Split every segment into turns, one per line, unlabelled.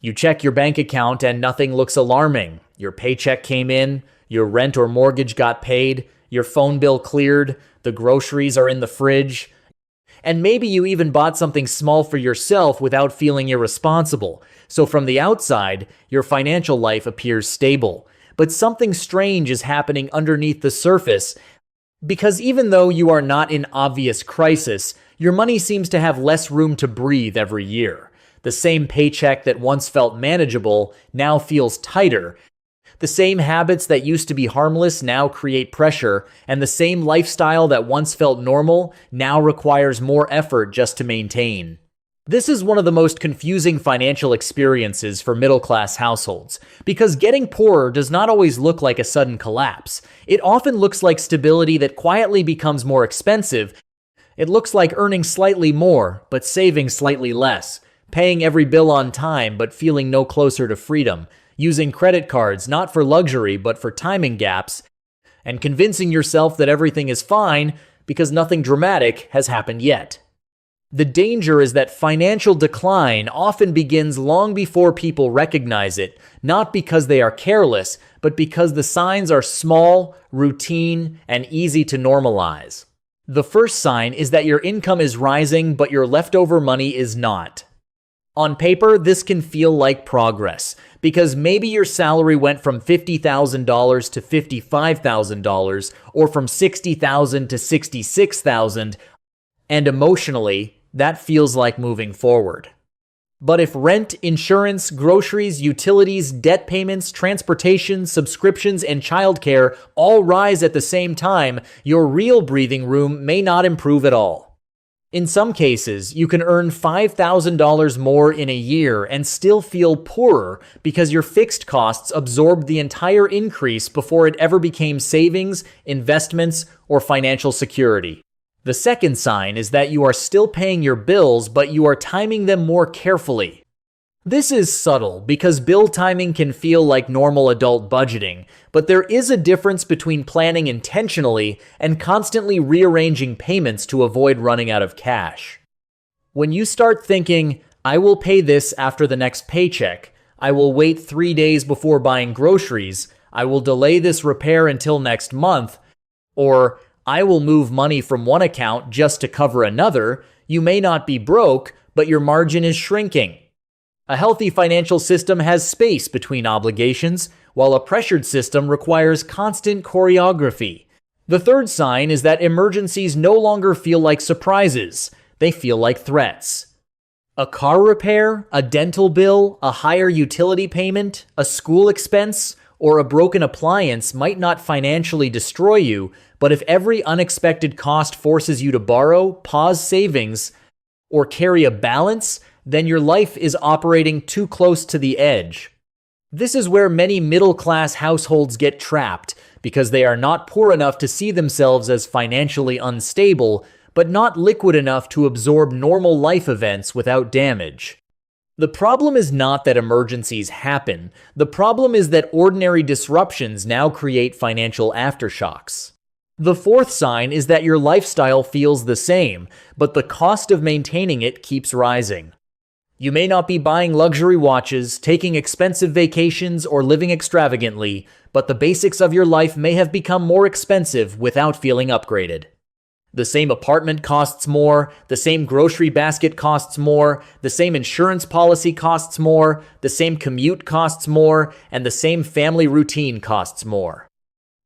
You check your bank account and nothing looks alarming. Your paycheck came in, your rent or mortgage got paid, your phone bill cleared, the groceries are in the fridge, and maybe you even bought something small for yourself without feeling irresponsible. So from the outside, your financial life appears stable. But something strange is happening underneath the surface, because even though you are not in obvious crisis, your money seems to have less room to breathe every year. The same paycheck that once felt manageable now feels tighter. The same habits that used to be harmless now create pressure, and the same lifestyle that once felt normal now requires more effort just to maintain. This is one of the most confusing financial experiences for middle-class households, because getting poorer does not always look like a sudden collapse. It often looks like stability that quietly becomes more expensive. It looks like earning slightly more, but saving slightly less, paying every bill on time but feeling no closer to freedom, using credit cards not for luxury but for timing gaps, and convincing yourself that everything is fine because nothing dramatic has happened yet. The danger is that financial decline often begins long before people recognize it, not because they are careless, but because the signs are small, routine, and easy to normalize. The first sign is that your income is rising, but your leftover money is not. On paper, this can feel like progress, because maybe your salary went from $50,000 to $55,000, or from $60,000 to $66,000, and emotionally, that feels like moving forward. But if rent, insurance, groceries, utilities, debt payments, transportation, subscriptions, and childcare all rise at the same time, your real breathing room may not improve at all. In some cases, you can earn $5,000 more in a year and still feel poorer because your fixed costs absorbed the entire increase before it ever became savings, investments, or financial security. The second sign is that you are still paying your bills, but you are timing them more carefully. This is subtle because bill timing can feel like normal adult budgeting, but there is a difference between planning intentionally and constantly rearranging payments to avoid running out of cash. When you start thinking, I will pay this after the next paycheck, I will wait 3 days before buying groceries, I will delay this repair until next month, or I will move money from one account just to cover another, you may not be broke, but your margin is shrinking. A healthy financial system has space between obligations, while a pressured system requires constant choreography. The third sign is that emergencies no longer feel like surprises, they feel like threats. A car repair, a dental bill, a higher utility payment, a school expense, or a broken appliance might not financially destroy you, but if every unexpected cost forces you to borrow, pause savings, or carry a balance, then your life is operating too close to the edge. This is where many middle-class households get trapped, because they are not poor enough to see themselves as financially unstable, but not liquid enough to absorb normal life events without damage. The problem is not that emergencies happen. The problem is that ordinary disruptions now create financial aftershocks. The fourth sign is that your lifestyle feels the same, but the cost of maintaining it keeps rising. You may not be buying luxury watches, taking expensive vacations, or living extravagantly, but the basics of your life may have become more expensive without feeling upgraded. The same apartment costs more, the same grocery basket costs more, the same insurance policy costs more, the same commute costs more, and the same family routine costs more.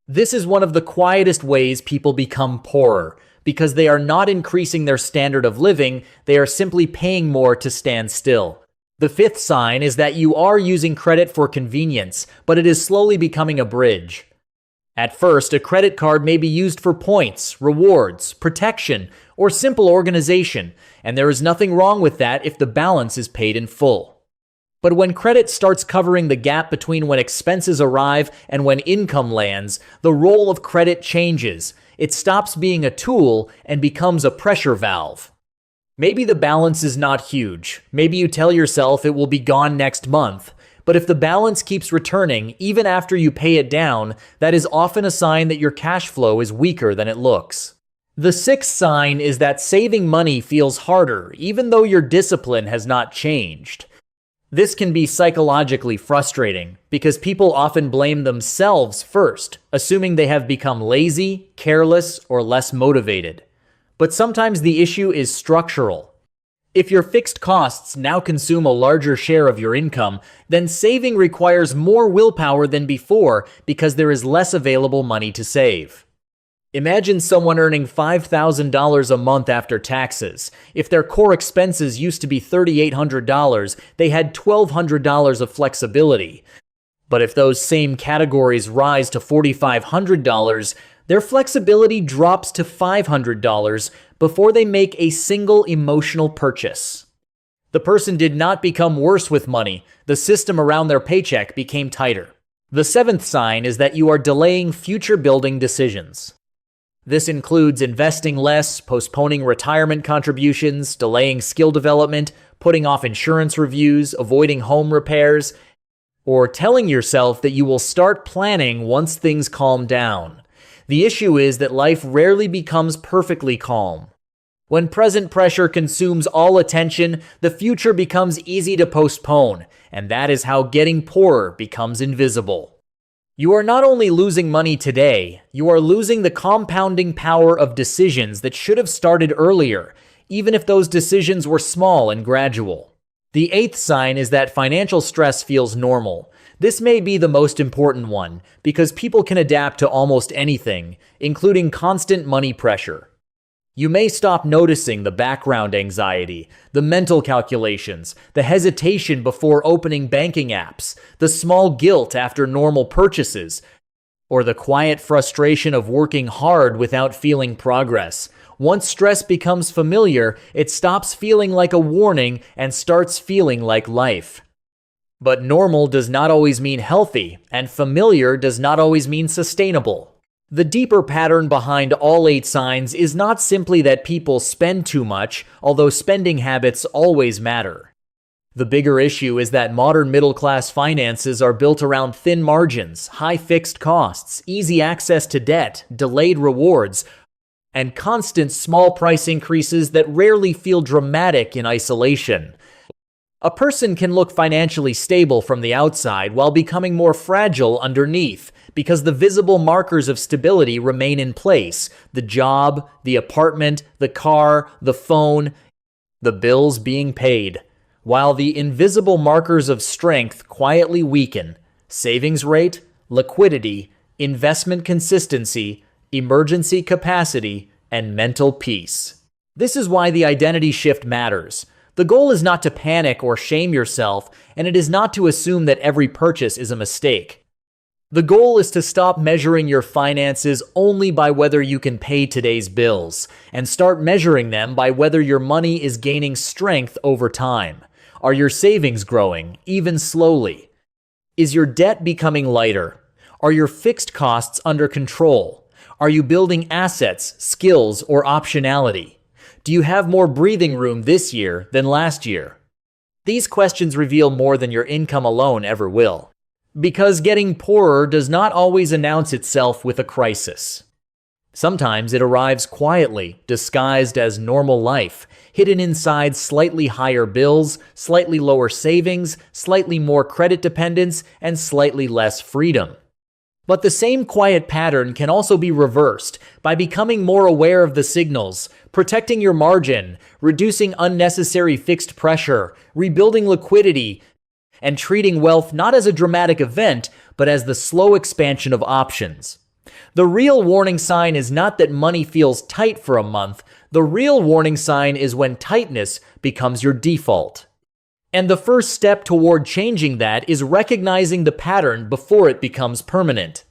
This is one of the quietest ways people become poorer, because they are not increasing their standard of living, they are simply paying more to stand still. The fifth sign is that you are using credit for convenience, but it is slowly becoming a bridge. At first, a credit card may be used for points, rewards, protection, or simple organization, and there is nothing wrong with that if the balance is paid in full. But when credit starts covering the gap between when expenses arrive and when income lands, the role of credit changes. It stops being a tool and becomes a pressure valve. Maybe the balance is not huge. Maybe you tell yourself it will be gone next month. But if the balance keeps returning, even after you pay it down, that is often a sign that your cash flow is weaker than it looks. The sixth sign is that saving money feels harder, even though your discipline has not changed. This can be psychologically frustrating because people often blame themselves first, assuming they have become lazy, careless, or less motivated. But sometimes the issue is structural. If your fixed costs now consume a larger share of your income, then saving requires more willpower than before because there is less available money to save. Imagine someone earning $5,000 a month after taxes. If their core expenses used to be $3,800, they had $1,200 of flexibility. But if those same categories rise to $4,500, their flexibility drops to $500 before they make a single emotional purchase. The person did not become worse with money. The system around their paycheck became tighter. The seventh sign is that you are delaying future-building decisions. This includes investing less, postponing retirement contributions, delaying skill development, putting off insurance reviews, avoiding home repairs, or telling yourself that you will start planning once things calm down. The issue is that life rarely becomes perfectly calm. When present pressure consumes all attention, the future becomes easy to postpone, and that is how getting poorer becomes invisible. You are not only losing money today, you are losing the compounding power of decisions that should have started earlier, even if those decisions were small and gradual. The eighth sign is that financial stress feels normal. This may be the most important one, because people can adapt to almost anything, including constant money pressure. You may stop noticing the background anxiety, the mental calculations, the hesitation before opening banking apps, the small guilt after normal purchases, or the quiet frustration of working hard without feeling progress. Once stress becomes familiar, it stops feeling like a warning and starts feeling like life. But normal does not always mean healthy, and familiar does not always mean sustainable. The deeper pattern behind all 8 signs is not simply that people spend too much, although spending habits always matter. The bigger issue is that modern middle-class finances are built around thin margins, high fixed costs, easy access to debt, delayed rewards, and constant small price increases that rarely feel dramatic in isolation. A person can look financially stable from the outside while becoming more fragile underneath, because the visible markers of stability remain in place: the job, the apartment, the car, the phone, the bills being paid, while the invisible markers of strength quietly weaken: savings rate, liquidity, investment consistency, emergency capacity, and mental peace. This is why the identity shift matters. The goal is not to panic or shame yourself, and it is not to assume that every purchase is a mistake. The goal is to stop measuring your finances only by whether you can pay today's bills, and start measuring them by whether your money is gaining strength over time. Are your savings growing, even slowly? Is your debt becoming lighter? Are your fixed costs under control? Are you building assets, skills, or optionality? Do you have more breathing room this year than last year? These questions reveal more than your income alone ever will. Because getting poorer does not always announce itself with a crisis. Sometimes it arrives quietly, disguised as normal life, hidden inside slightly higher bills, slightly lower savings, slightly more credit dependence, and slightly less freedom. But the same quiet pattern can also be reversed by becoming more aware of the signals, protecting your margin, reducing unnecessary fixed pressure, rebuilding liquidity, and treating wealth not as a dramatic event, but as the slow expansion of options. The real warning sign is not that money feels tight for a month. The real warning sign is when tightness becomes your default. And the first step toward changing that is recognizing the pattern before it becomes permanent.